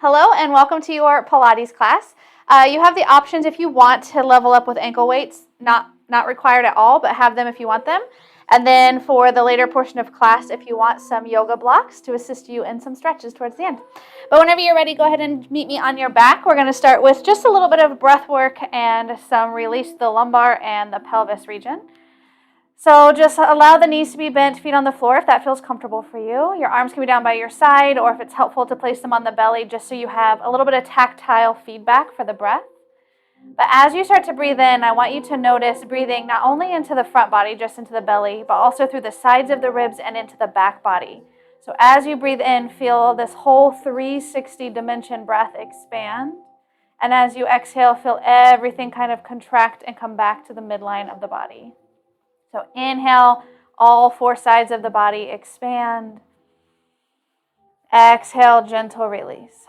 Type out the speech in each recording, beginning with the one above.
Hello and welcome to your Pilates class. You have the options if you want to level up with ankle weights, not required at all, but have them if you want them. And then for the later portion of class, if you want some yoga blocks to assist you in some stretches towards the end. But whenever you're ready, go ahead and meet me on your back. We're going to start with just a little bit of breath work and some release the lumbar and the pelvis region. So just allow the knees to be bent, feet on the floor if that feels comfortable for you. Your arms can be down by your side, or if it's helpful to place them on the belly just so you have a little bit of tactile feedback for the breath. But as you start to breathe in, I want you to notice breathing not only into the front body, just into the belly, but also through the sides of the ribs and into the back body. So as you breathe in, feel this whole 360 dimension breath expand. And as you exhale, feel everything kind of contract and come back to the midline of the body. So inhale, all four sides of the body expand. Exhale, gentle release.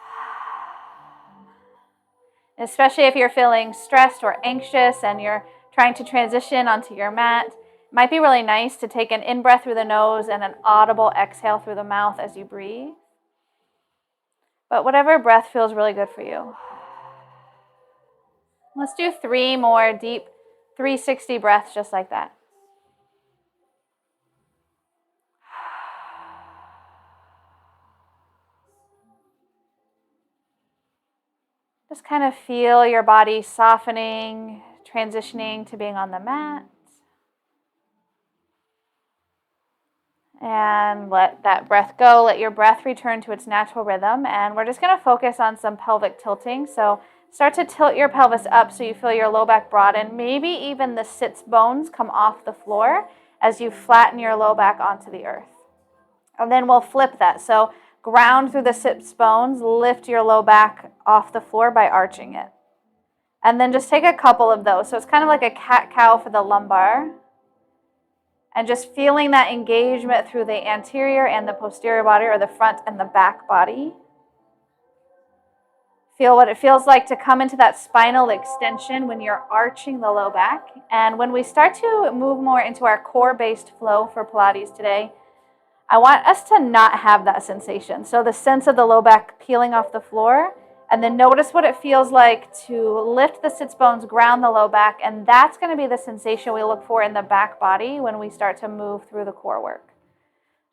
Especially if you're feeling stressed or anxious and you're trying to transition onto your mat, it might be really nice to take an in-breath through the nose and an audible exhale through the mouth as you breathe. But whatever breath feels really good for you. Let's do 3 more deep 360 breaths just like that. Just kind of feel your body softening, transitioning to being on the mat. And let that breath go. Let your breath return to its natural rhythm. And we're just going to focus on some pelvic tilting. So start to tilt your pelvis up so you feel your low back broaden. Maybe even the sits bones come off the floor as you flatten your low back onto the earth. And then we'll flip that. So ground through the sits bones, lift your low back off the floor by arching it. And then just take a couple of those. So it's kind of like a cat-cow for the lumbar. And just feeling that engagement through the anterior and the posterior body, or the front and the back body. Feel what it feels like to come into that spinal extension when you're arching the low back. And when we start to move more into our core-based flow for Pilates today, I want us to not have that sensation. So the sense of the low back peeling off the floor, and then notice what it feels like to lift the sits bones, ground the low back, and that's going to be the sensation we look for in the back body when we start to move through the core work.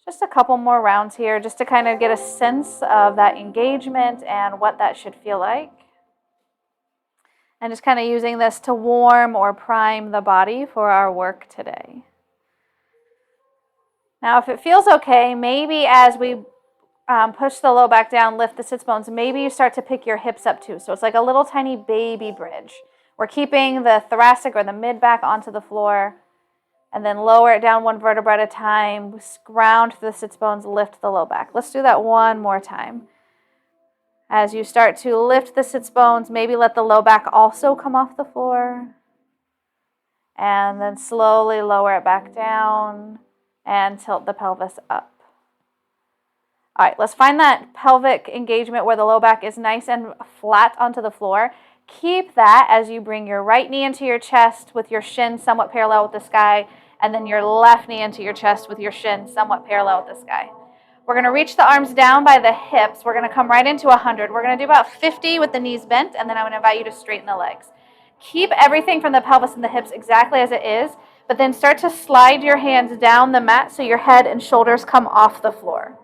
Just a couple more rounds here just to kind of get a sense of that engagement and what that should feel like. And just kind of using this to warm or prime the body for our work today. Now, if it feels okay, maybe as we push the low back down, lift the sits bones, maybe you start to pick your hips up too. So it's like a little tiny baby bridge. We're keeping the thoracic or the mid back onto the floor, and then lower it down one vertebra at a time. Ground through the sits bones, lift the low back. Let's do that one more time. As you start to lift the sits bones, maybe let the low back also come off the floor. And then slowly lower it back down. And tilt the pelvis up. All right, let's find that pelvic engagement where the low back is nice and flat onto the floor. Keep that as you bring your right knee into your chest with your shin somewhat parallel with the sky, and then your left knee into your chest with your shin somewhat parallel with the sky. We're going to reach the arms down by the hips. We're going to come right into 100. We're going to do about 50 with the knees bent, and then I'm going to invite you to straighten the legs. Keep everything from the pelvis and the hips exactly as it is, but then start to slide your hands down the mat so your head and shoulders come off the floor.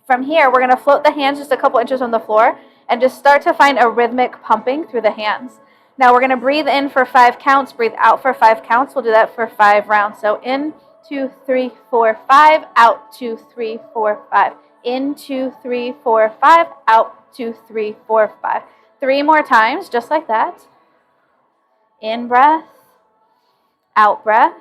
From here, we're going to float the hands just a couple inches from the floor and just start to find a rhythmic pumping through the hands. Now we're going to breathe in for 5 counts, breathe out for 5 counts. We'll do that for 5 rounds. So in, 2, 3, 4, 5, out, 2, 3, 4, 5. In, 2, 3, 4, 5, out, 2, 3, 4, 5. 3 more times, just like that. In breath. Out breath.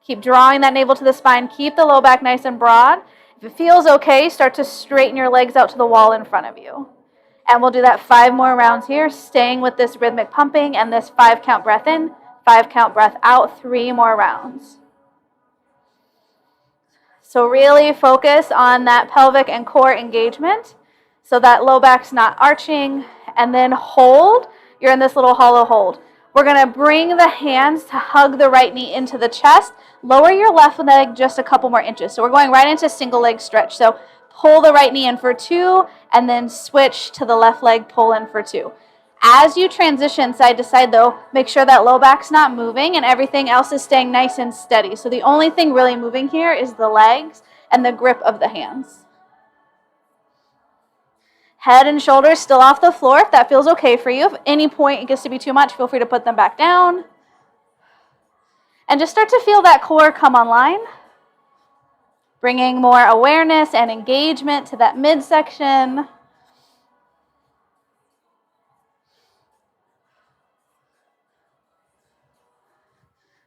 Keep drawing that navel to the spine. Keep the low back nice and broad. If it feels okay, start to straighten your legs out to the wall in front of you. And we'll do that 5 more rounds here, staying with this rhythmic pumping and this 5 count breath in, 5 count breath out, 3 more rounds. So really focus on that pelvic and core engagement so that low back's not arching. And then hold. You're in this little hollow hold. We're going to bring the hands to hug the right knee into the chest. Lower your left leg just a couple more inches. So we're going right into single leg stretch. So pull the right knee in for 2, and then switch to the left leg, pull in for 2. As you transition side to side though, make sure that low back's not moving and everything else is staying nice and steady. So the only thing really moving here is the legs and the grip of the hands. Head and shoulders still off the floor if that feels okay for you. If at any point it gets to be too much, feel free to put them back down. And just start to feel that core come online. Bringing more awareness and engagement to that midsection.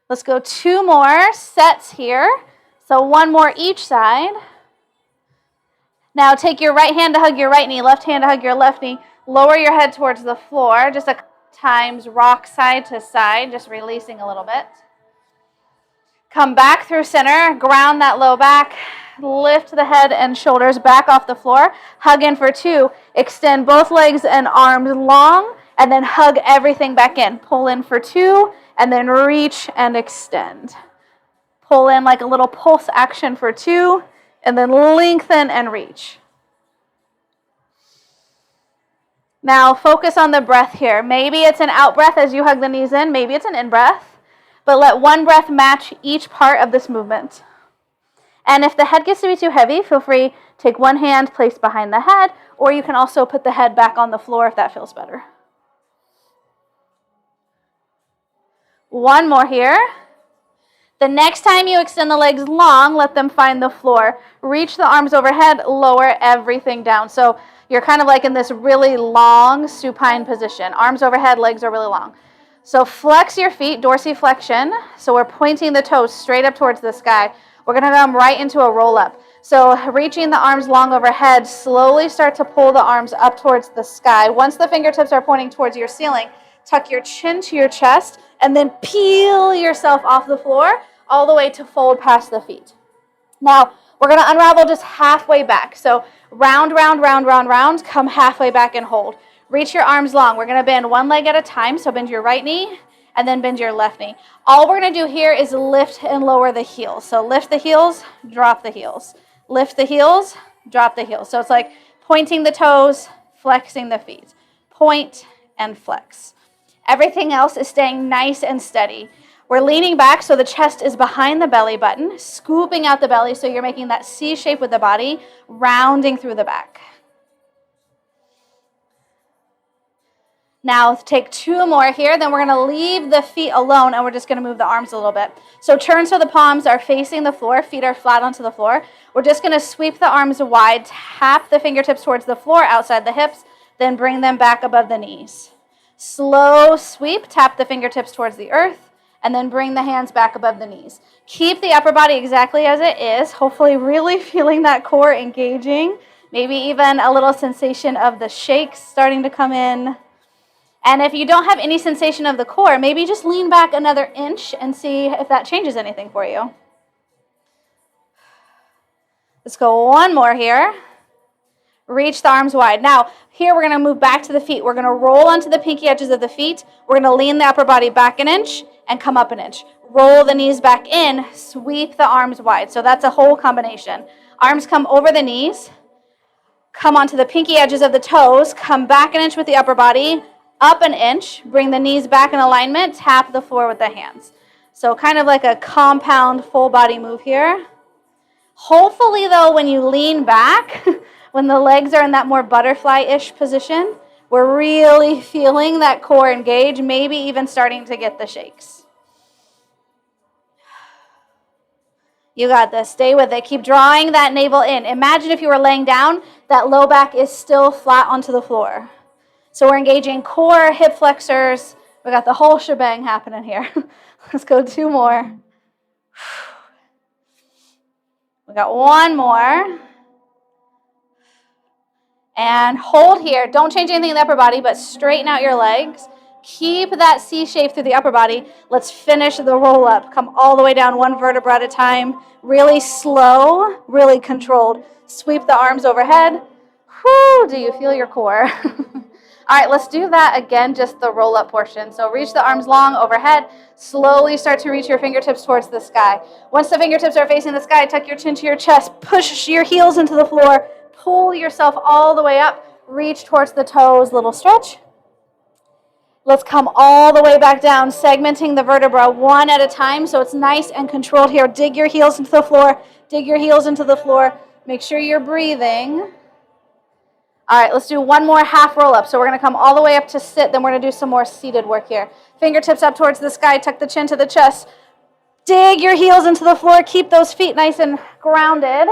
Let's go 2 more sets here. So 1 more each side. Now take your right hand to hug your right knee, left hand to hug your left knee. Lower your head towards the floor. Just a couple times, rock side to side, just releasing a little bit. Come back through center, ground that low back, lift the head and shoulders back off the floor, hug in for 2, extend both legs and arms long, and then hug everything back in. Pull in for 2, and then reach and extend. Pull in like a little pulse action for 2, and then lengthen and reach. Now focus on the breath here. Maybe it's an out breath as you hug the knees in, maybe it's an in breath. But let one breath match each part of this movement. And if the head gets to be too heavy, feel free, take one hand, place behind the head, or you can also put the head back on the floor if that feels better. 1 more here. The next time you extend the legs long, let them find the floor. Reach the arms overhead, lower everything down. So you're kind of like in this really long supine position. Arms overhead, legs are really long. So flex your feet, dorsiflexion. So we're pointing the toes straight up towards the sky. We're going to come right into a roll up. So reaching the arms long overhead, slowly start to pull the arms up towards the sky. Once the fingertips are pointing towards your ceiling, tuck your chin to your chest and then peel yourself off the floor all the way to fold past the feet. Now, we're going to unravel just halfway back. So round, round, round, round, round, come halfway back and hold. Reach your arms long. We're going to bend one leg at a time. So bend your right knee and then bend your left knee. All we're going to do here is lift and lower the heels. So lift the heels, drop the heels. Lift the heels, drop the heels. So it's like pointing the toes, flexing the feet. Point and flex. Everything else is staying nice and steady. We're leaning back so the chest is behind the belly button, scooping out the belly so you're making that C shape with the body, rounding through the back. Now take 2 more here, then we're going to leave the feet alone and we're just going to move the arms a little bit. So turn so the palms are facing the floor, feet are flat onto the floor. We're just going to sweep the arms wide, tap the fingertips towards the floor outside the hips, then bring them back above the knees. Slow sweep, tap the fingertips towards the earth, and then bring the hands back above the knees. Keep the upper body exactly as it is, hopefully really feeling that core engaging, maybe even a little sensation of the shakes starting to come in. And if you don't have any sensation of the core, maybe just lean back another inch and see if that changes anything for you. Let's go 1 more here. Reach the arms wide. Now, here we're going to move back to the feet. We're going to roll onto the pinky edges of the feet. We're going to lean the upper body back an inch and come up an inch. Roll the knees back in, sweep the arms wide. So that's a whole combination. Arms come over the knees, come onto the pinky edges of the toes, come back an inch with the upper body, up an inch, bring the knees back in alignment, tap the floor with the hands. So kind of like a compound full body move here. Hopefully though, when you lean back, when the legs are in that more butterfly-ish position, we're really feeling that core engage, maybe even starting to get the shakes. You got this. Stay with it. Keep drawing that navel in. Imagine if you were laying down, that low back is still flat onto the floor. So we're engaging core, hip flexors. We got the whole shebang happening here. Let's go 2 more. We got 1 more. And hold here. Don't change anything in the upper body, but straighten out your legs. Keep that C shape through the upper body. Let's finish the roll up. Come all the way down 1 vertebra at a time. Really slow, really controlled. Sweep the arms overhead. Whew, do you feel your core? All right, let's do that again, just the roll up portion. So reach the arms long overhead. Slowly start to reach your fingertips towards the sky. Once the fingertips are facing the sky, tuck your chin to your chest. Push your heels into the floor. Pull yourself all the way up. Reach towards the toes, little stretch. Let's come all the way back down, segmenting the vertebra one at a time so it's nice and controlled here. Dig your heels into the floor. Dig your heels into the floor. Make sure you're breathing. All right, let's do one more half roll up. So we're going to come all the way up to sit. Then we're going to do some more seated work here. Fingertips up towards the sky. Tuck the chin to the chest. Dig your heels into the floor. Keep those feet nice and grounded.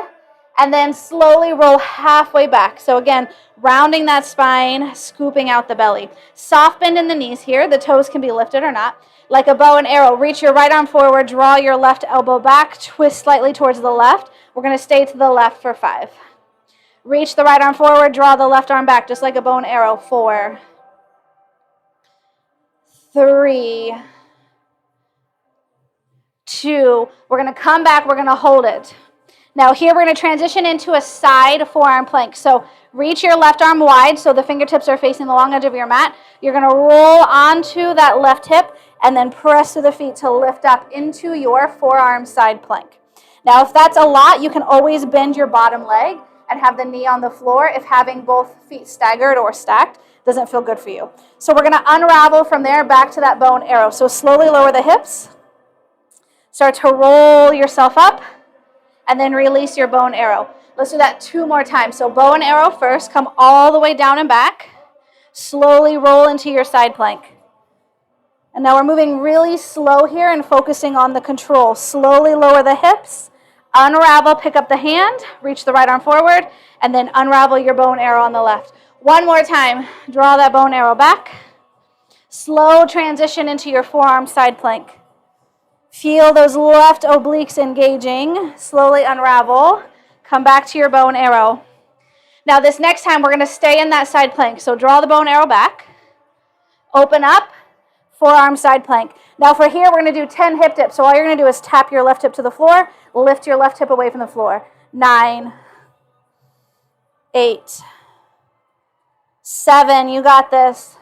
And then slowly roll halfway back. So again, rounding that spine, scooping out the belly. Soft bend in the knees here. The toes can be lifted or not. Like a bow and arrow, reach your right arm forward. Draw your left elbow back. Twist slightly towards the left. We're going to stay to the left for 5. Reach the right arm forward. Draw the left arm back, just like a bow and arrow. 4, 3, 2. We're going to come back. We're going to hold it. Now here we're going to transition into a side forearm plank. So reach your left arm wide so the fingertips are facing the long edge of your mat. You're going to roll onto that left hip and then press through the feet to lift up into your forearm side plank. Now if that's a lot, you can always bend your bottom leg and have the knee on the floor if having both feet staggered or stacked doesn't feel good for you. So we're going to unravel from there back to that bow and arrow. So slowly lower the hips. Start to roll yourself up. And then release your bow and arrow. Let's do that 2 more times. So bow and arrow first. Come all the way down and back. Slowly roll into your side plank. And now we're moving really slow here and focusing on the control. Slowly lower the hips. Unravel, pick up the hand. Reach the right arm forward. And then unravel your bow and arrow on the left. 1 more time. Draw that bow and arrow back. Slow transition into your forearm side plank. Feel those left obliques engaging. Slowly unravel. Come back to your bow and arrow. Now this next time we're going to stay in that side plank. So draw the bow and arrow back. Open up. Forearm side plank. Now for here we're going to do 10 hip dips. So all you're going to do is tap your left hip to the floor. Lift your left hip away from the floor. 9, 8, 7. You got this.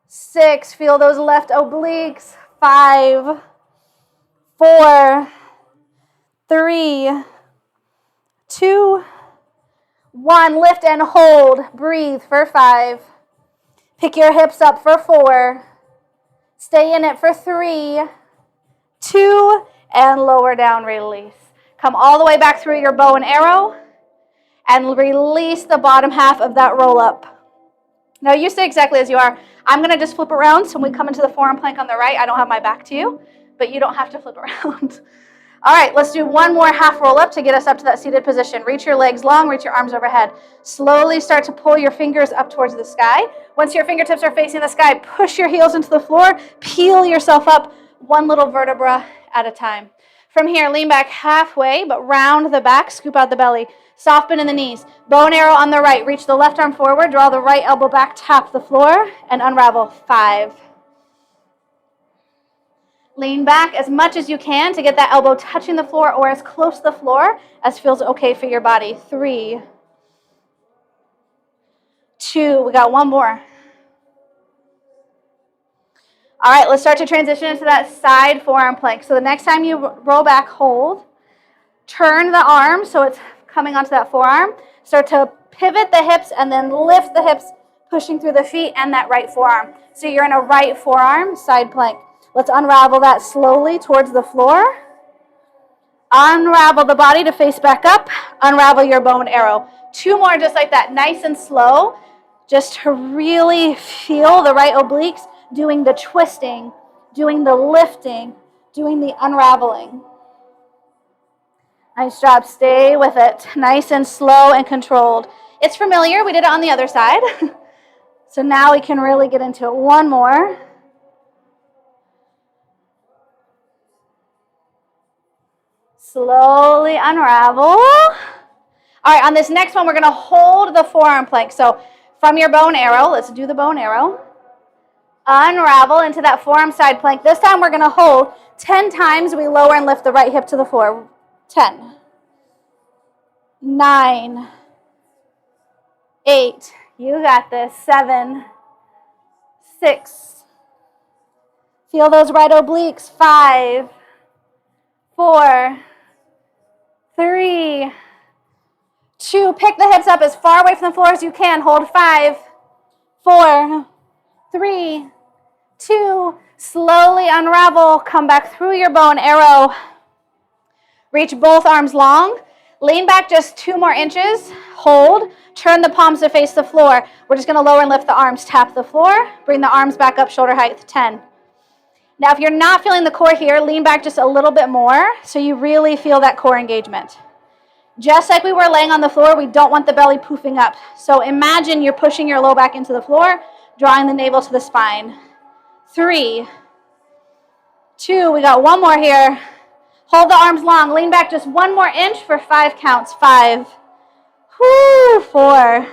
6. Feel those left obliques. 5, 4, 3, 2, 1. Lift and hold. Breathe for 5. Pick your hips up for 4. Stay in it for 3, 2, and lower down, release. Come all the way back through your bow and arrow and release the bottom half of that roll up. Now you stay exactly as you are. I'm going to just flip around. So when we come into the forearm plank on the right, I don't have my back to you. But you don't have to flip around. All right, let's do 1 more half roll up to get us up to that seated position. Reach your legs long, reach your arms overhead. Slowly start to pull your fingers up towards the sky. Once your fingertips are facing the sky, push your heels into the floor, peel yourself up 1 little vertebra at a time. From here, lean back halfway, but round the back, scoop out the belly. Soft bend in the knees. Bow and arrow on the right. Reach the left arm forward, draw the right elbow back, tap the floor, and unravel. 5. Lean back as much as you can to get that elbow touching the floor or as close to the floor as feels okay for your body. 3, 2, we got 1 more. All right, let's start to transition into that side forearm plank. So the next time you roll back, hold. Turn the arm so it's coming onto that forearm. Start to pivot the hips and then lift the hips, pushing through the feet and that right forearm. So you're in a right forearm side plank. Let's unravel that slowly towards the floor. Unravel the body to face back up. Unravel your bow and arrow. 2 more just like that, nice and slow, just to really feel the right obliques doing the twisting, doing the lifting, doing the unraveling. Nice job. Stay with it. Nice and slow and controlled. It's familiar. We did it on the other side. So now we can really get into it. 1 more. Slowly unravel. All right, on this next one, we're going to hold the forearm plank. So from your bow and arrow, let's do the bow and arrow. Unravel into that forearm side plank. This time we're going to hold 10 times. We lower and lift the right hip to the floor. 10, 9, 8. You got this. 7, 6. Feel those right obliques. 5, 4, 3, 2, pick the hips up as far away from the floor as you can. Hold 5, 4, 3, 2, slowly unravel. Come back through your bow and arrow. Reach both arms long. Lean back just 2 more inches. Hold. Turn the palms to face the floor. We're just going to lower and lift the arms. Tap the floor. Bring the arms back up, shoulder height, 10. Now, if you're not feeling the core here, lean back just a little bit more so you really feel that core engagement. Just like we were laying on the floor, we don't want the belly poofing up. So imagine you're pushing your low back into the floor, drawing the navel to the spine. 3, 2, we got 1 more here. Hold the arms long. Lean back just 1 more inch for 5 counts. 5, 4,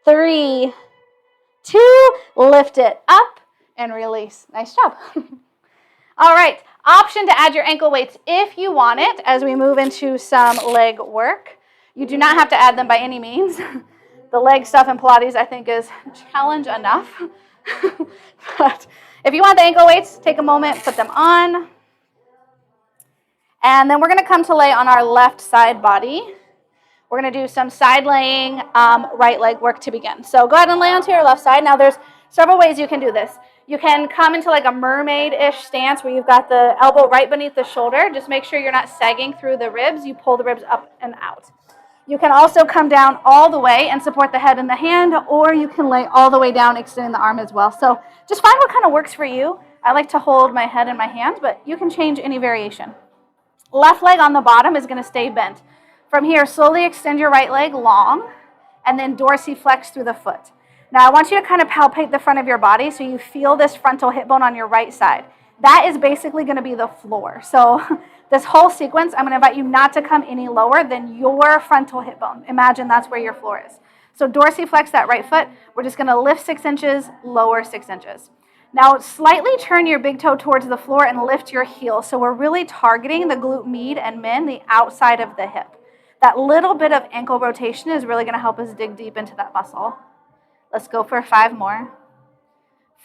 3, 2, lift it up and release. Nice job. All right, option to add your ankle weights if you want it as we move into some leg work. You do not have to add them by any means. The leg stuff in Pilates I think is challenge enough. But if you want the ankle weights, take a moment, put them on. And then we're going to come to lay on our left side body. We're going to do some side laying, right leg work to begin. So go ahead and lay onto your left side. Now there's several ways you can do this. You can come into like a mermaid-ish stance where you've got the elbow right beneath the shoulder. Just make sure you're not sagging through the ribs. You pull the ribs up and out. You can also come down all the way and support the head and the hand, or you can lay all the way down, extending the arm as well. So just find what kind of works for you. I like to hold my head in my hand, but you can change any variation. Left leg on the bottom is going to stay bent. From here, slowly extend your right leg long, and then dorsiflex through the foot. Now, I want you to kind of palpate the front of your body so you feel this frontal hip bone on your right side. That is basically going to be the floor. So this whole sequence, I'm going to invite you not to come any lower than your frontal hip bone. Imagine that's where your floor is. So dorsiflex that right foot. We're just going to lift 6 inches, lower 6 inches. Now, slightly turn your big toe towards the floor and lift your heel. So we're really targeting the glute med and min, the outside of the hip. That little bit of ankle rotation is really going to help us dig deep into that muscle. Let's go for 5 more.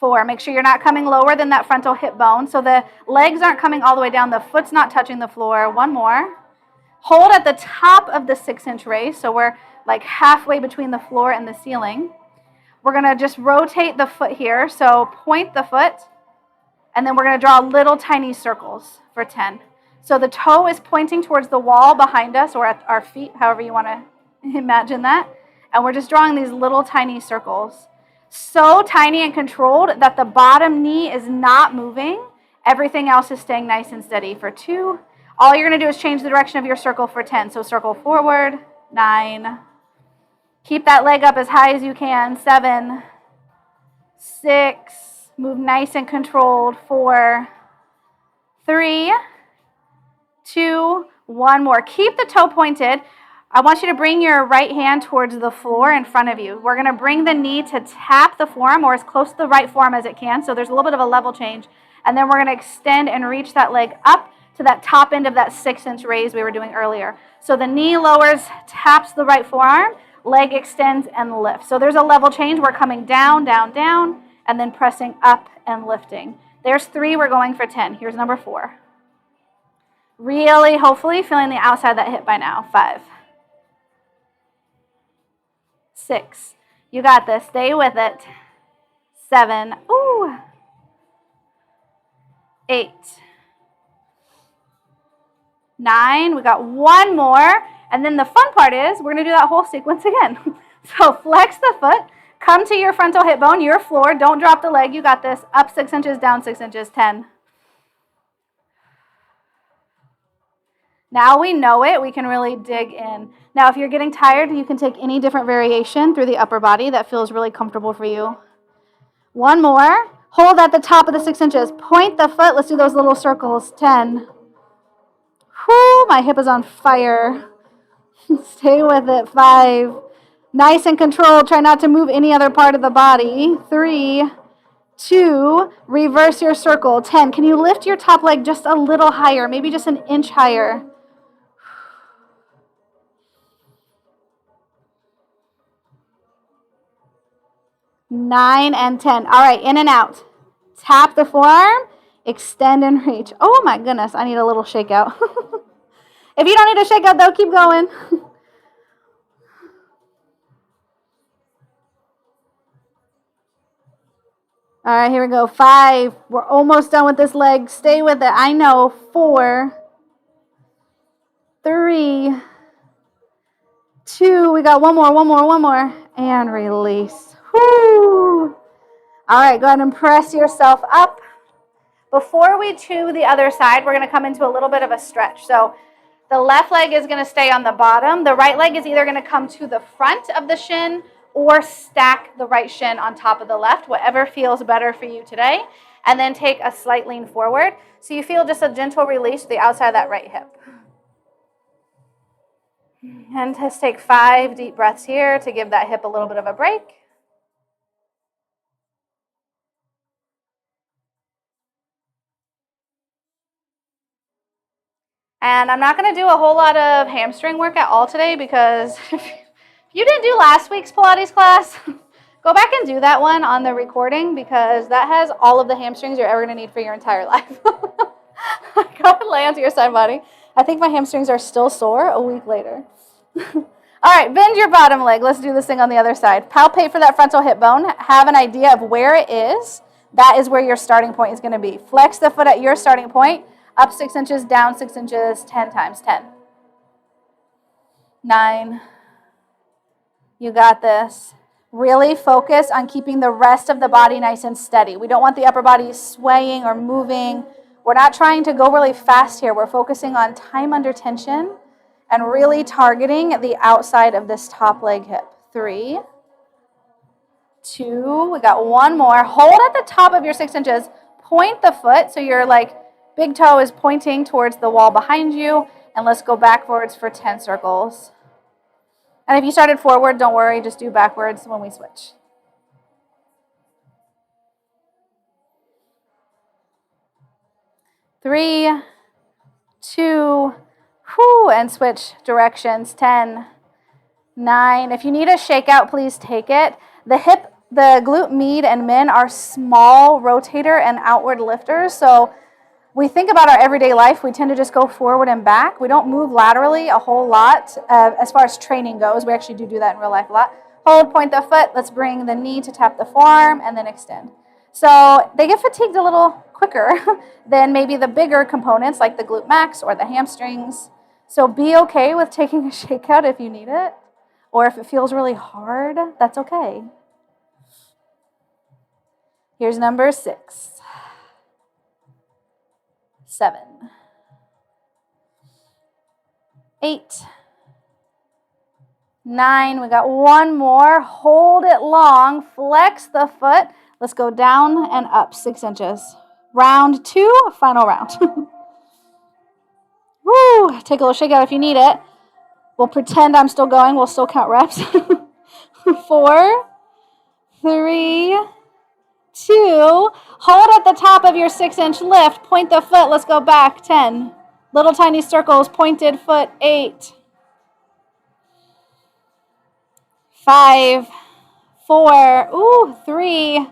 4, make sure you're not coming lower than that frontal hip bone. So the legs aren't coming all the way down, the foot's not touching the floor. 1 more. Hold at the top of the 6-inch raise, so we're like halfway between the floor and the ceiling. We're going to just rotate the foot here, so point the foot, and then we're going to draw little tiny circles for 10. So the toe is pointing towards the wall behind us, or at our feet, however you want to imagine that. And we're just drawing these little tiny circles. So tiny and controlled that the bottom knee is not moving. Everything else is staying nice and steady for 2. All you're going to do is change the direction of your circle for 10. So circle forward, 9. Keep that leg up as high as you can, 7, 6. Move nice and controlled, 4, 3, 2, 1 more. Keep the toe pointed. I want you to bring your right hand towards the floor in front of you. We're going to bring the knee to tap the forearm or as close to the right forearm as it can. So there's a little bit of a level change. And then we're going to extend and reach that leg up to that top end of that 6-inch raise we were doing earlier. So the knee lowers, taps the right forearm, leg extends and lifts. So there's a level change. We're coming down, down, down, and then pressing up and lifting. There's 3. We're going for 10. Here's number 4. Really, hopefully, feeling the outside of that hip by now. 5. 6. You got this. Stay with it. 7. Ooh. 8. 9. We got 1 more. And then the fun part is we're going to do that whole sequence again. So flex the foot. Come to your frontal hip bone, your floor. Don't drop the leg. You got this. Up 6 inches, down 6 inches. 10. Now we know it, we can really dig in. Now, if you're getting tired, you can take any different variation through the upper body that feels really comfortable for you. 1 more. Hold at the top of the 6 inches. Point the foot. Let's do those little circles. 10. Whew, my hip is on fire. Stay with it. 5. Nice and controlled. Try not to move any other part of the body. 3, 2, reverse your circle. 10. Can you lift your top leg just a little higher, maybe just an inch higher? 9 and 10. All right, in and out. Tap the forearm, extend and reach. Oh my goodness, I need a little shakeout. If you don't need a shakeout though, keep going. All right, here we go. 5. We're almost done with this leg. Stay with it. I know. 4, 3, 2. We got one more. And release. Whoo. All right, go ahead and press yourself up. Before we do the other side, we're going to come into a little bit of a stretch. So the left leg is going to stay on the bottom. The right leg is either going to come to the front of the shin or stack the right shin on top of the left, whatever feels better for you today. And then take a slight lean forward. So you feel just a gentle release to the outside of that right hip. And just take 5 deep breaths here to give that hip a little bit of a break. And I'm not going to do a whole lot of hamstring work at all today because if you didn't do last week's Pilates class, go back and do that one on the recording because that has all of the hamstrings you're ever going to need for your entire life. Go ahead and lay onto your side body. I think my hamstrings are still sore a week later. All right, bend your bottom leg. Let's do this thing on the other side. Palpate for that frontal hip bone. Have an idea of where it is. That is where your starting point is going to be. Flex the foot at your starting point. Up 6 inches, down 6 inches, 10 times. 10. 9. You got this. Really focus on keeping the rest of the body nice and steady. We don't want the upper body swaying or moving. We're not trying to go really fast here. We're focusing on time under tension and really targeting the outside of this top leg hip. 3, 2, we got one more. Hold at the top of your 6 inches. Point the foot so your big toe is pointing towards the wall behind you. And let's go backwards for 10 circles. And if you started forward, don't worry, just do backwards when we switch. 3, 2, and switch directions. 10, 9. If you need a shakeout, please take it. The glute med and min are small rotator and outward lifters. So we think about our everyday life, we tend to just go forward and back. We don't move laterally a whole lot as far as training goes. We actually do that in real life a lot. Hold, point the foot. Let's bring the knee to tap the forearm and then extend. So they get fatigued a little quicker than maybe the bigger components like the glute max or the hamstrings. So be okay with taking a shakeout if you need it. Or if it feels really hard, that's okay. Here's number 6. 7, 8, 9. We got one more. Hold it long. Flex the foot. Let's go down and up 6 inches. Round 2, final round. Woo! Take a little shake out if you need it. We'll pretend I'm still going. We'll still count reps. 4, 3, 2. Hold at the top of your 6-inch lift. Point the foot. Let's go back. 10. Little tiny circles. Pointed foot. 8. 5, 4. 3,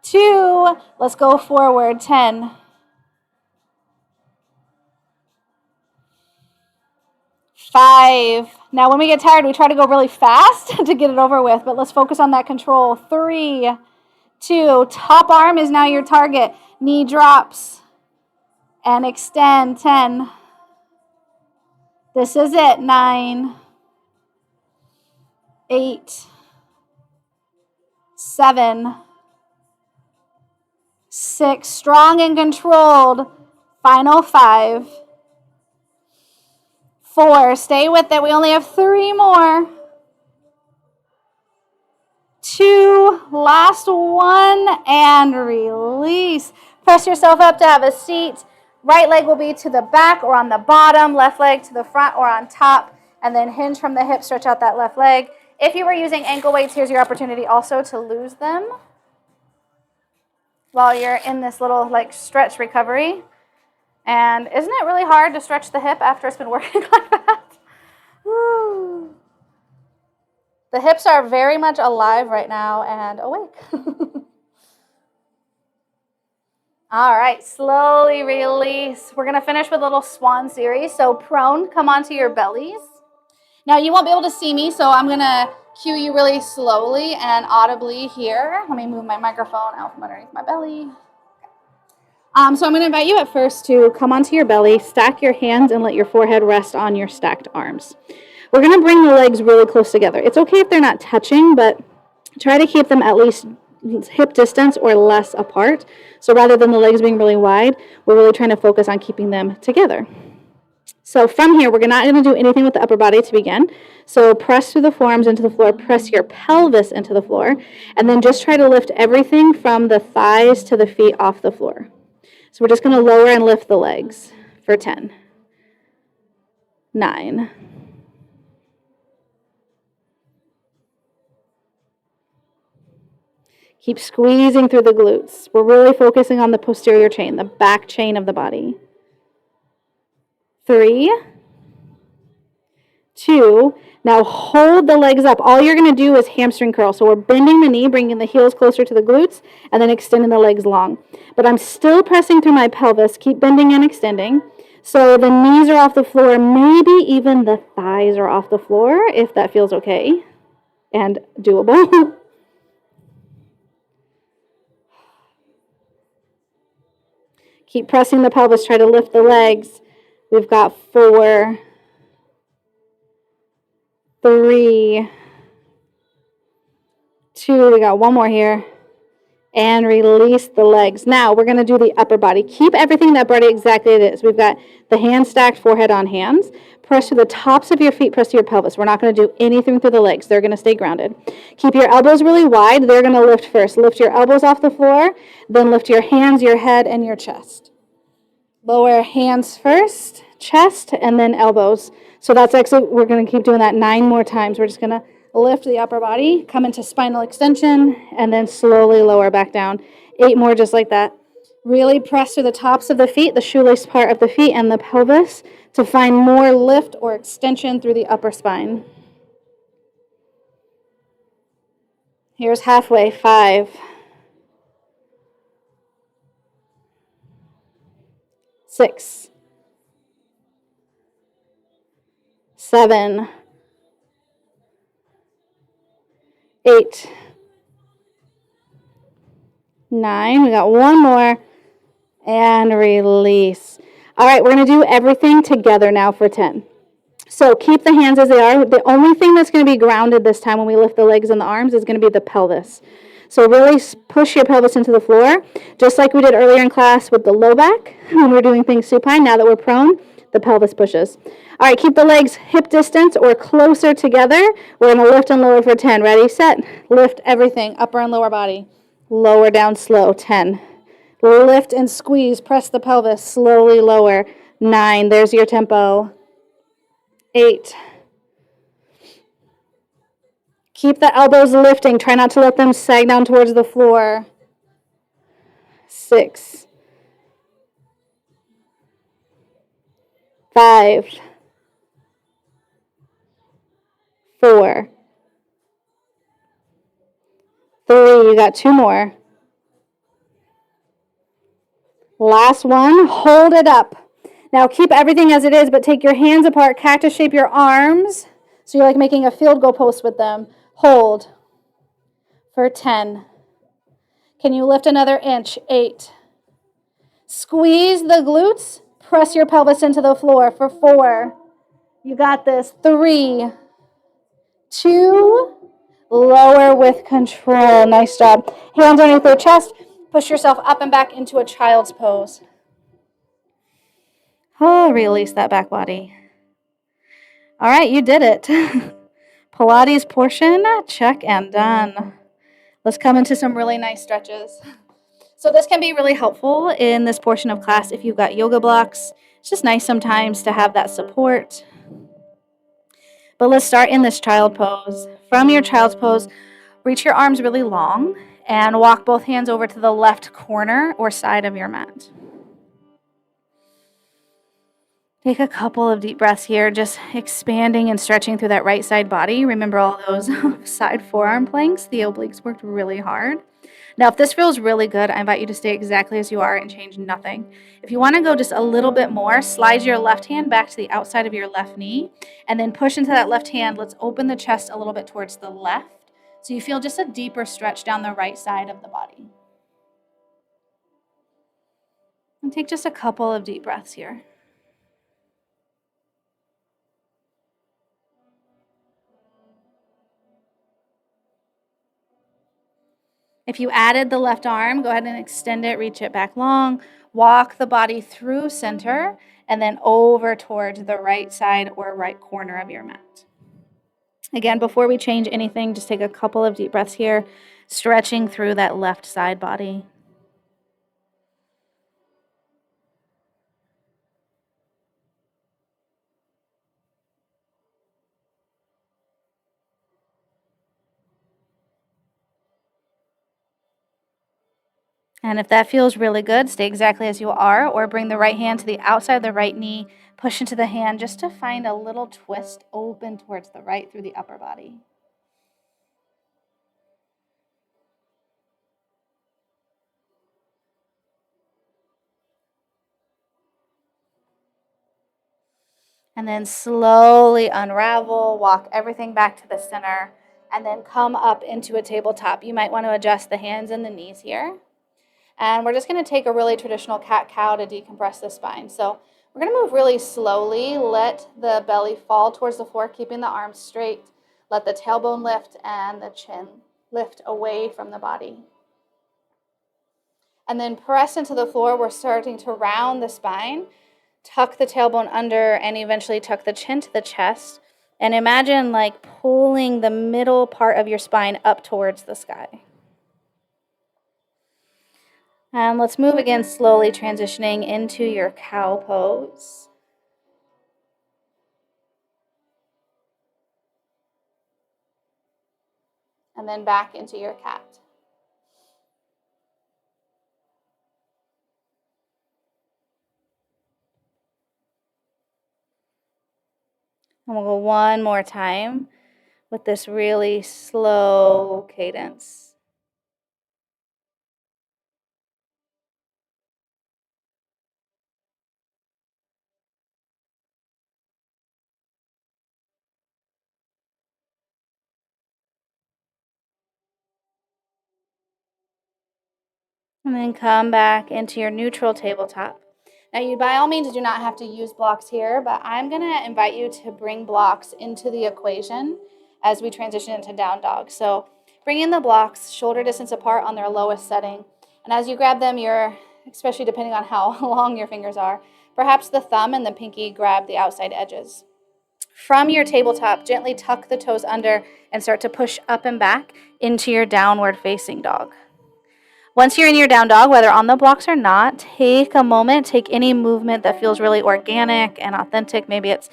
2. Let's go forward. 10. 5. Now when we get tired, we try to go really fast to get it over with, but let's focus on that control. 3, 2. Top arm is now your target. Knee drops and extend. 10. This is it. 9, 8, 7, 6. Strong and controlled. Final 5, 4. Stay with it. We only have 3 more. 2. Last one. And release. Press yourself up to have a seat. Right leg will be to the back or on the bottom. Left leg to the front or on top. And then hinge from the hip. Stretch out that left leg. If you were using ankle weights, here's your opportunity also to lose them while you're in this little stretch recovery. And isn't it really hard to stretch the hip after it's been working like that? Woo. The hips are very much alive right now and awake. All right, slowly release. We're going to finish with a little swan series. So prone, come onto your bellies. Now you won't be able to see me, so I'm going to cue you really slowly and audibly here. Let me move my microphone out from underneath my belly. So I'm going to invite you at first to come onto your belly, stack your hands, and let your forehead rest on your stacked arms. We're going to bring the legs really close together. It's okay if they're not touching, but try to keep them at least hip distance or less apart. So rather than the legs being really wide, we're really trying to focus on keeping them together. So from here, we're not going to do anything with the upper body to begin. So press through the forearms into the floor, press your pelvis into the floor, and then just try to lift everything from the thighs to the feet off the floor. So we're just going to lower and lift the legs for 10, 9, 8. Keep squeezing through the glutes. We're really focusing on the posterior chain, the back chain of the body. 3, 2. Now hold the legs up. All you're going to do is hamstring curl. So we're bending the knee, bringing the heels closer to the glutes, and then extending the legs long. But I'm still pressing through my pelvis. Keep bending and extending. So the knees are off the floor. Maybe even the thighs are off the floor, if that feels okay and doable. Keep pressing the pelvis. Try to lift the legs. We've got 4, 3, 2. We got one more here. And release the legs. Now we're going to do the upper body. Keep everything in the upper body exactly as it is. We've got the hands stacked, forehead on hands. Press through the tops of your feet, press to your pelvis. We're not going to do anything through the legs. They're going to stay grounded. Keep your elbows really wide. They're going to lift first. Lift your elbows off the floor, then lift your hands, your head, and your chest. Lower hands first, chest, and then elbows. So that's actually, we're going to keep doing that 9 more times. We're just going to lift the upper body, come into spinal extension, and then slowly lower back down. 8 more just like that. Really press through the tops of the feet, the shoelace part of the feet, and the pelvis to find more lift or extension through the upper spine. Here's halfway. 5, 6, 7, 8, 9. We got one more. And release. All right, we're going to do everything together now for 10. So keep the hands as they are. The only thing that's going to be grounded this time when we lift the legs and the arms is going to be the pelvis. So really push your pelvis into the floor, just like we did earlier in class with the low back when we're doing things supine. Now that we're prone, the pelvis pushes. All right, keep the legs hip distance or closer together. We're going to lift and lower for 10. Ready, set, lift everything, upper and lower body. Lower down slow, 10. Lift and squeeze, press the pelvis, slowly lower. 9, there's your tempo. 8. Keep the elbows lifting, try not to let them sag down towards the floor. 6. 5. 4. 3, you got 2 more. Last one, hold it up. Now keep everything as it is, but take your hands apart, cactus shape your arms. So you're like making a field goal post with them. Hold for 10. Can you lift another inch? 8. Squeeze the glutes, press your pelvis into the floor for 4. You got this. 3, 2, lower with control. Nice job. Hands underneath your chest. Push yourself up and back into a child's pose. Oh, release that back body. All right, you did it. Pilates portion, check and done. Let's come into some really nice stretches. So this can be really helpful in this portion of class if you've got yoga blocks. It's just nice sometimes to have that support. But let's start in this child pose. From your child's pose, reach your arms really long and walk both hands over to the left corner or side of your mat. Take a couple of deep breaths here, just expanding and stretching through that right side body. Remember all those side forearm planks? The obliques worked really hard. Now, if this feels really good, I invite you to stay exactly as you are and change nothing. If you want to go just a little bit more, slide your left hand back to the outside of your left knee and then push into that left hand. Let's open the chest a little bit towards the left so you feel just a deeper stretch down the right side of the body. And take just a couple of deep breaths here. If you added the left arm, go ahead and extend it, reach it back long, walk the body through center, and then over towards the right side or right corner of your mat. Again, before we change anything, just take a couple of deep breaths here, stretching through that left side body. And if that feels really good, stay exactly as you are, or bring the right hand to the outside of the right knee, push into the hand just to find a little twist open towards the right through the upper body. And then slowly unravel, walk everything back to the center, and then come up into a tabletop. You might want to adjust the hands and the knees here. And we're just going to take a really traditional cat-cow to decompress the spine. So we're going to move really slowly. Let the belly fall towards the floor, keeping the arms straight. Let the tailbone lift and the chin lift away from the body. And then press into the floor. We're starting to round the spine. Tuck the tailbone under and eventually tuck the chin to the chest. And imagine like pulling the middle part of your spine up towards the sky. And let's move again, slowly transitioning into your cow pose. And then back into your cat. And we'll go one more time with this really slow cadence. And then come back into your neutral tabletop. Now, you by all means do not have to use blocks here, but I'm going to invite you to bring blocks into the equation as we transition into down dog. So bring in the blocks shoulder distance apart on their lowest setting. And as you grab them, especially depending on how long your fingers are, perhaps the thumb and the pinky grab the outside edges. From your tabletop, gently tuck the toes under and start to push up and back into your downward facing dog. Once you're in your down dog, whether on the blocks or not, take a moment, take any movement that feels really organic and authentic. Maybe it's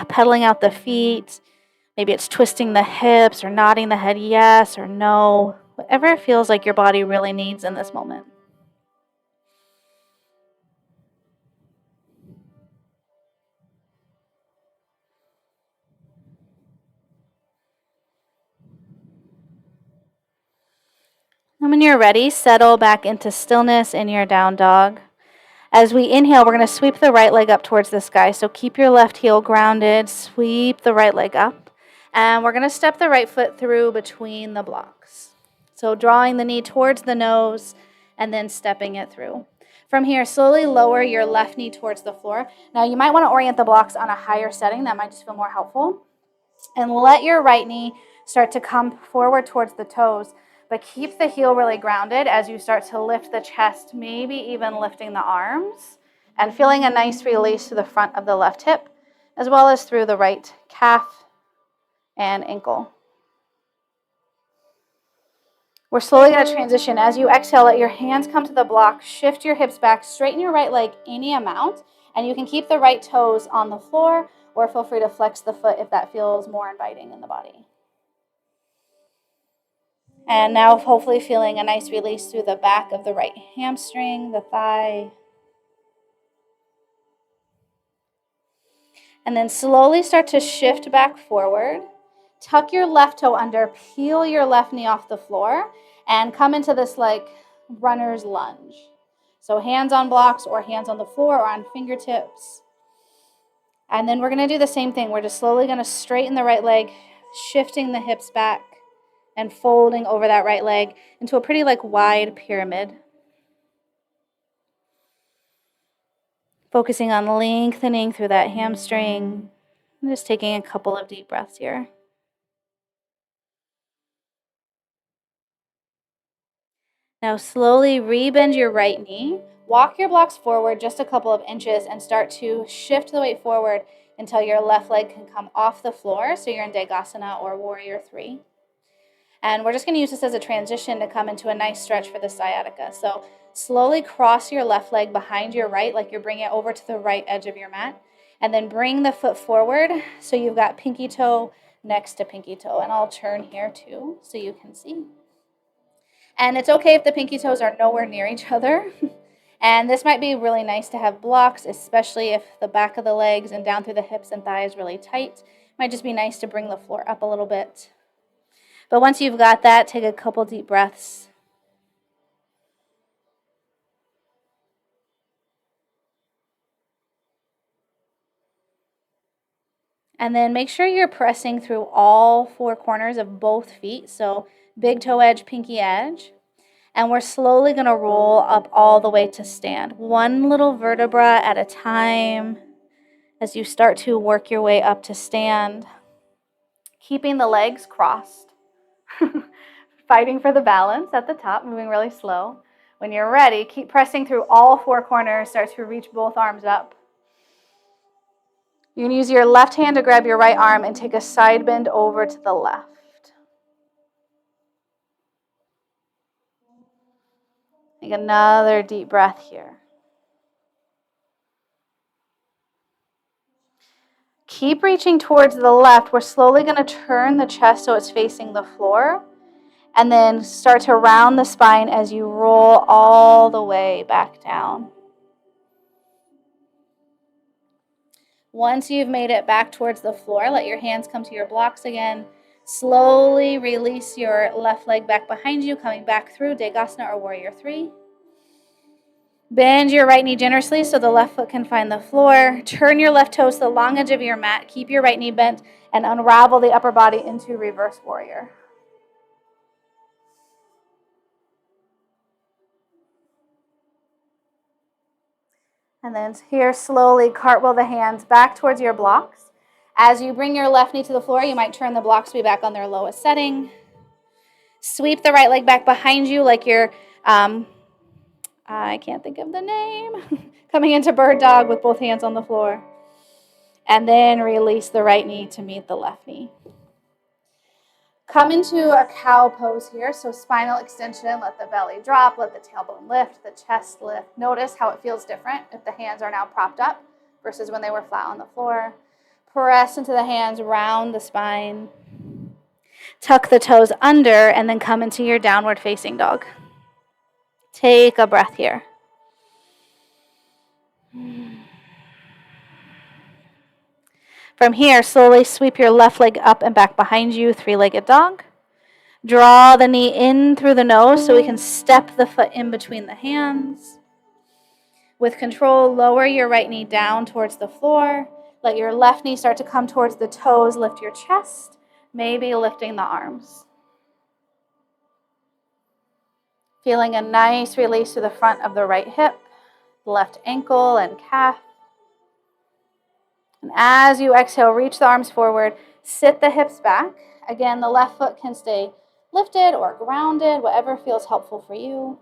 pedaling out the feet, maybe it's twisting the hips or nodding the head yes or no, whatever it feels like your body really needs in this moment. And when you're ready, settle back into stillness in your down dog. As we inhale, we're going to sweep the right leg up towards the sky. So keep your left heel grounded, sweep the right leg up. And we're going to step the right foot through between the blocks. So drawing the knee towards the nose and then stepping it through. From here, slowly lower your left knee towards the floor. Now, you might want to orient the blocks on a higher setting. That might just feel more helpful. And let your right knee start to come forward towards the toes, but keep the heel really grounded as you start to lift the chest, maybe even lifting the arms, and feeling a nice release to the front of the left hip, as well as through the right calf and ankle. We're slowly going to transition. As you exhale, let your hands come to the block, shift your hips back, straighten your right leg any amount, and you can keep the right toes on the floor, or feel free to flex the foot if that feels more inviting in the body. And now hopefully feeling a nice release through the back of the right hamstring, the thigh. And then slowly start to shift back forward. Tuck your left toe under, peel your left knee off the floor, and come into this like runner's lunge. So hands on blocks or hands on the floor or on fingertips. And then we're going to do the same thing. We're just slowly going to straighten the right leg, shifting the hips back and folding over that right leg into a pretty like wide pyramid. Focusing on lengthening through that hamstring. I'm just taking a couple of deep breaths here. Now slowly rebend your right knee. Walk your blocks forward just a couple of inches and start to shift the weight forward until your left leg can come off the floor. So you're in Degasana or Warrior 3. And we're just going to use this as a transition to come into a nice stretch for the sciatica. So slowly cross your left leg behind your right, like you're bringing it over to the right edge of your mat. And then bring the foot forward so you've got pinky toe next to pinky toe. And I'll turn here too so you can see. And it's okay if the pinky toes are nowhere near each other. And this might be really nice to have blocks, especially if the back of the legs and down through the hips and thighs really tight. Might just be nice to bring the floor up a little bit. But once you've got that, take a couple deep breaths. And then make sure you're pressing through all four corners of both feet. So big toe edge, pinky edge. And we're slowly going to roll up all the way to stand. One little vertebra at a time as you start to work your way up to stand. Keeping the legs crossed. Fighting for the balance at the top, moving really slow. When you're ready, keep pressing through all four corners. Start to reach both arms up. You're going to use your left hand to grab your right arm and take a side bend over to the left. Take another deep breath here. Keep reaching towards the left. We're slowly going to turn the chest so it's facing the floor. And then start to round the spine as you roll all the way back down. Once you've made it back towards the floor, let your hands come to your blocks again. Slowly release your left leg back behind you, coming back through Degasana or Warrior 3. Bend your right knee generously so the left foot can find the floor. Turn your left toes to the long edge of your mat. Keep your right knee bent and unravel the upper body into Reverse Warrior. And then here, slowly cartwheel the hands back towards your blocks. As you bring your left knee to the floor, you might turn the blocks to be back on their lowest setting. Sweep the right leg back behind you like you're, I can't think of the name, coming into bird dog with both hands on the floor. And then release the right knee to meet the left knee. Come into a cow pose here. So spinal extension, let the belly drop, let the tailbone lift, the chest lift. Notice how it feels different if the hands are now propped up versus when they were flat on the floor. Press into the hands, round the spine. Tuck the toes under and then come into your downward facing dog. Take a breath here. From here, slowly sweep your left leg up and back behind you, three-legged dog. Draw the knee in through the nose so we can step the foot in between the hands. With control, lower your right knee down towards the floor. Let your left knee start to come towards the toes. Lift your chest, maybe lifting the arms. Feeling a nice release to the front of the right hip, left ankle and calf. And as you exhale, reach the arms forward, sit the hips back. Again, the left foot can stay lifted or grounded, whatever feels helpful for you.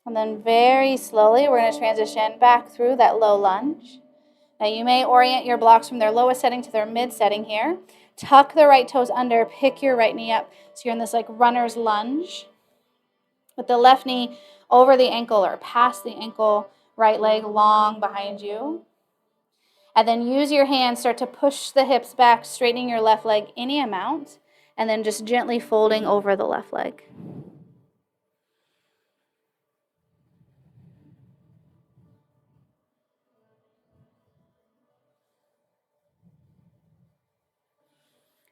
And then very slowly, we're going to transition back through that low lunge. Now you may orient your blocks from their lowest setting to their mid setting here. Tuck the right toes under, pick your right knee up. So you're in this like runner's lunge. With the left knee over the ankle or past the ankle, right leg long behind you. And then use your hands, start to push the hips back, straightening your left leg any amount, and then just gently folding over the left leg. And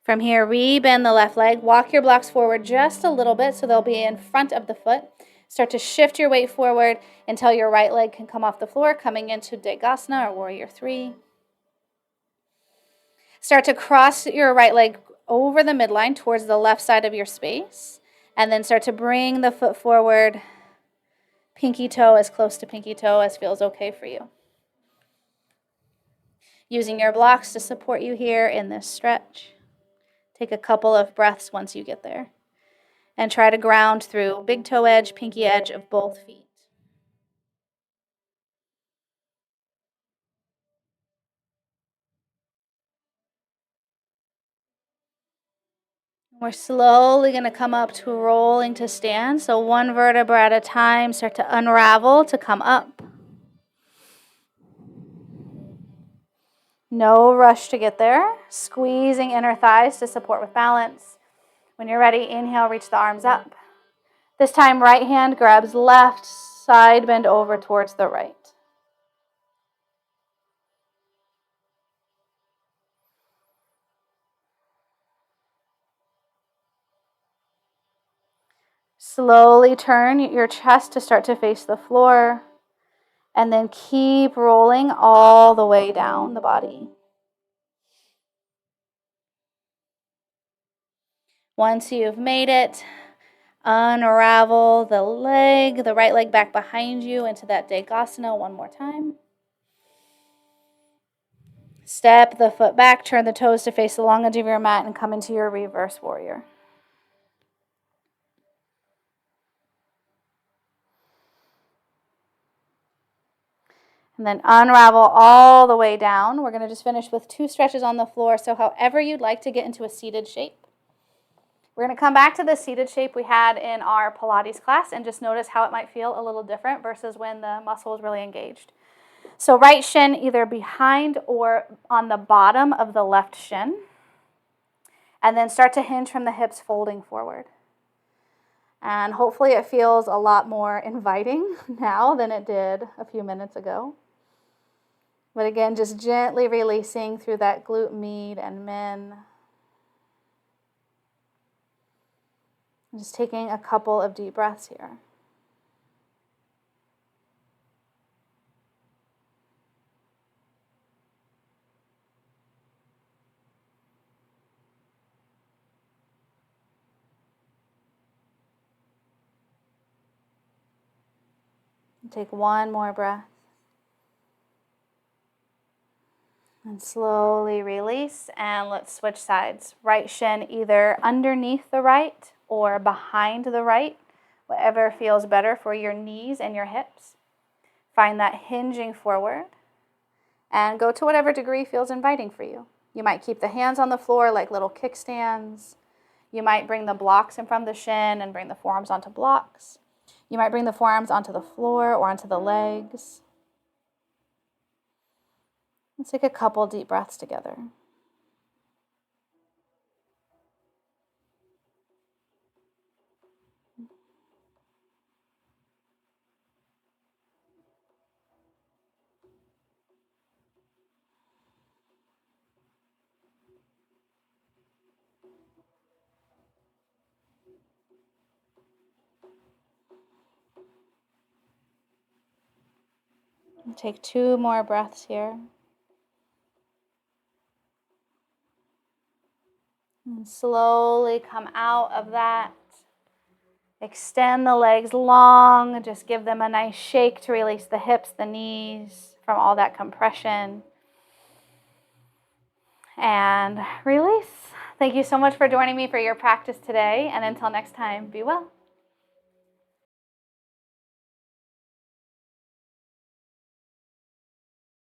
From here, rebend the left leg. Walk your blocks forward just a little bit so they'll be in front of the foot. Start to shift your weight forward until your right leg can come off the floor, coming into Degasana or Warrior 3. Start to cross your right leg over the midline towards the left side of your space, and then start to bring the foot forward, pinky toe as close to pinky toe as feels okay for you. Using your blocks to support you here in this stretch. Take a couple of breaths once you get there. And try to ground through big toe edge, pinky edge of both feet. We're slowly going to come up to rolling to stand. So one vertebra at a time, start to unravel to come up. No rush to get there. Squeezing inner thighs to support with balance. When you're ready, inhale, reach the arms up. This time, right hand grabs left, side bend over towards the right. Slowly turn your chest to start to face the floor, and then keep rolling all the way down the body. Once you've made it, unravel the leg, the right leg back behind you into that Degasana one more time. Step the foot back, turn the toes to face the long edge of your mat, and come into your reverse warrior. And then unravel all the way down. We're going to just finish with 2 stretches on the floor. So however you'd like to get into a seated shape. We're going to come back to the seated shape we had in our Pilates class and just notice how it might feel a little different versus when the muscle is really engaged. So right shin either behind or on the bottom of the left shin. And then start to hinge from the hips, folding forward. And hopefully it feels a lot more inviting now than it did a few minutes ago. But again, just gently releasing through that glute med and min. Just taking a couple of deep breaths here. Take one more breath. And slowly release, and let's switch sides. Right shin either underneath the right or behind the right, whatever feels better for your knees and your hips. Find that hinging forward and go to whatever degree feels inviting for you. You might keep the hands on the floor like little kickstands. You might bring the blocks in front of the shin and bring the forearms onto blocks. You might bring the forearms onto the floor or onto the legs. Let's take a couple deep breaths together. Take 2 more breaths here. And slowly come out of that. Extend the legs long. Just give them a nice shake to release the hips, the knees from all that compression. And release. Thank you so much for joining me for your practice today. And until next time, be well.